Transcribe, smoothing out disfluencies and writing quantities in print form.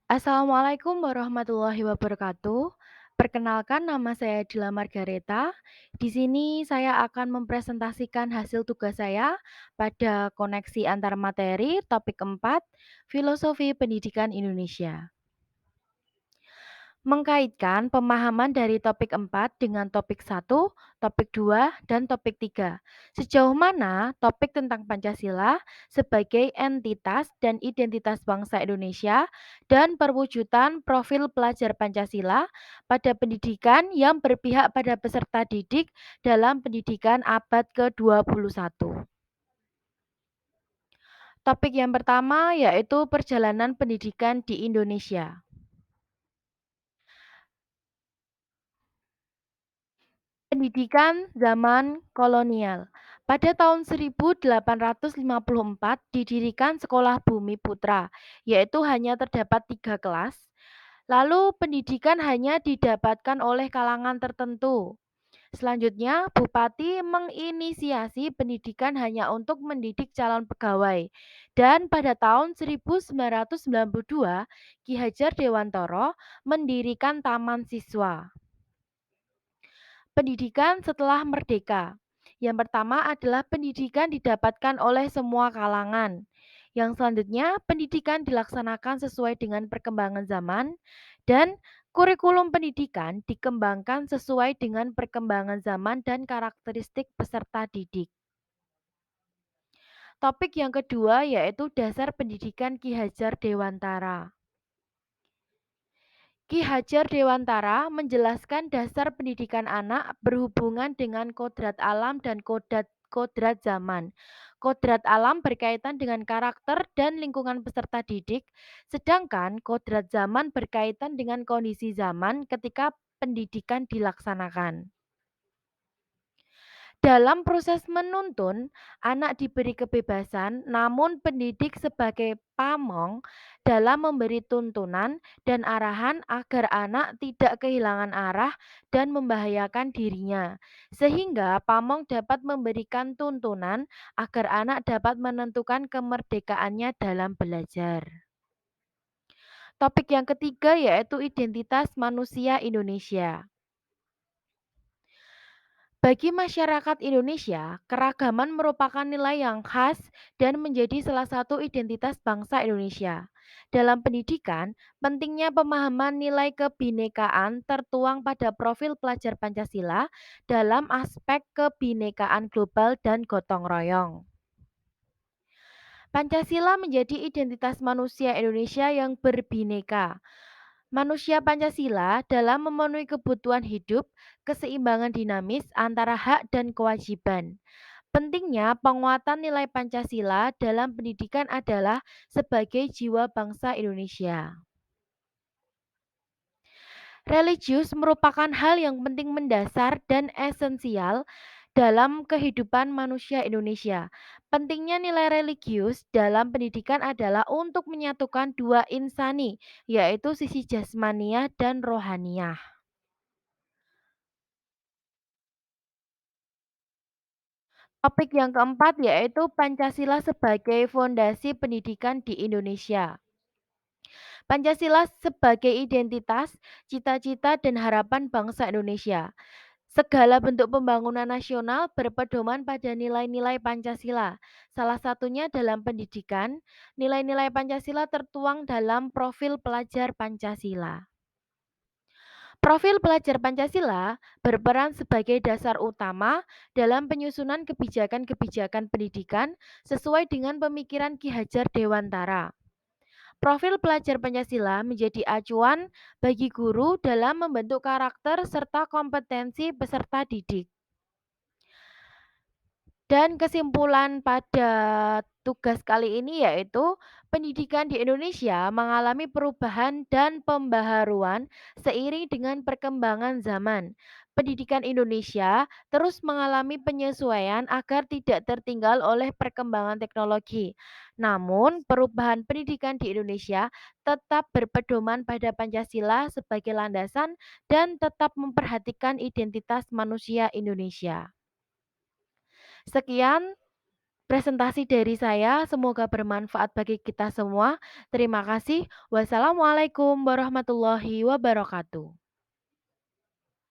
Assalamualaikum warahmatullahi wabarakatuh. Perkenalkan nama saya Dila Margareta. Di sini saya akan mempresentasikan hasil tugas saya pada koneksi antar materi topik 4, Filosofi Pendidikan Indonesia. Mengkaitkan pemahaman dari topik 4 dengan topik 1, topik 2, dan topik 3. Sejauh mana topik tentang Pancasila sebagai entitas dan identitas bangsa Indonesia dan perwujudan profil pelajar Pancasila pada pendidikan yang berpihak pada peserta didik dalam pendidikan abad ke-21. Topik yang pertama yaitu perjalanan pendidikan di Indonesia. Pendidikan zaman kolonial. Pada tahun 1854 didirikan Sekolah Bumi Putra, yaitu hanya terdapat 3 kelas. Lalu pendidikan hanya didapatkan oleh kalangan tertentu. Selanjutnya, Bupati menginisiasi pendidikan hanya untuk mendidik calon pegawai. Dan pada tahun 1992, Ki Hajar Dewantara mendirikan Taman Siswa. Pendidikan setelah merdeka. Yang pertama adalah pendidikan didapatkan oleh semua kalangan. Yang selanjutnya, pendidikan dilaksanakan sesuai dengan perkembangan zaman dan kurikulum pendidikan dikembangkan sesuai dengan perkembangan zaman dan karakteristik peserta didik. Topik yang kedua yaitu dasar pendidikan Ki Hajar Dewantara. Ki Hajar Dewantara menjelaskan dasar pendidikan anak berhubungan dengan kodrat alam dan kodrat zaman. Kodrat alam berkaitan dengan karakter dan lingkungan peserta didik, sedangkan kodrat zaman berkaitan dengan kondisi zaman ketika pendidikan dilaksanakan. Dalam proses menuntun, anak diberi kebebasan, namun pendidik sebagai pamong dalam memberi tuntunan dan arahan agar anak tidak kehilangan arah dan membahayakan dirinya, sehingga pamong dapat memberikan tuntunan agar anak dapat menentukan kemerdekaannya dalam belajar. Topik yang ketiga yaitu identitas manusia Indonesia. Bagi masyarakat Indonesia, keragaman merupakan nilai yang khas dan menjadi salah satu identitas bangsa Indonesia. Dalam pendidikan, pentingnya pemahaman nilai kebinekaan tertuang pada profil pelajar Pancasila dalam aspek kebinekaan global dan gotong royong. Pancasila menjadi identitas manusia Indonesia yang berbineka. Manusia Pancasila dalam memenuhi kebutuhan hidup, keseimbangan dinamis antara hak dan kewajiban. Pentingnya penguatan nilai Pancasila dalam pendidikan adalah sebagai jiwa bangsa Indonesia. Religius merupakan hal yang penting mendasar dan esensial dalam kehidupan manusia Indonesia. Pentingnya nilai religius dalam pendidikan adalah untuk menyatukan dua insani, yaitu sisi jasmaniah dan rohaniah. Topik yang keempat yaitu Pancasila sebagai fondasi pendidikan di Indonesia. Pancasila sebagai identitas, cita-cita, dan harapan bangsa Indonesia. Segala bentuk pembangunan nasional berpedoman pada nilai-nilai Pancasila. Salah satunya dalam pendidikan, nilai-nilai Pancasila tertuang dalam profil pelajar Pancasila. Profil pelajar Pancasila berperan sebagai dasar utama dalam penyusunan kebijakan-kebijakan pendidikan sesuai dengan pemikiran Ki Hajar Dewantara. Profil pelajar Pancasila menjadi acuan bagi guru dalam membentuk karakter serta kompetensi peserta didik. Dan kesimpulan pada tugas kali ini yaitu pendidikan di Indonesia mengalami perubahan dan pembaharuan seiring dengan perkembangan zaman. Pendidikan Indonesia terus mengalami penyesuaian agar tidak tertinggal oleh perkembangan teknologi. Namun, perubahan pendidikan di Indonesia tetap berpedoman pada Pancasila sebagai landasan dan tetap memperhatikan identitas manusia Indonesia. Sekian presentasi dari saya. Semoga bermanfaat bagi kita semua. Terima kasih. Wassalamualaikum warahmatullahi wabarakatuh.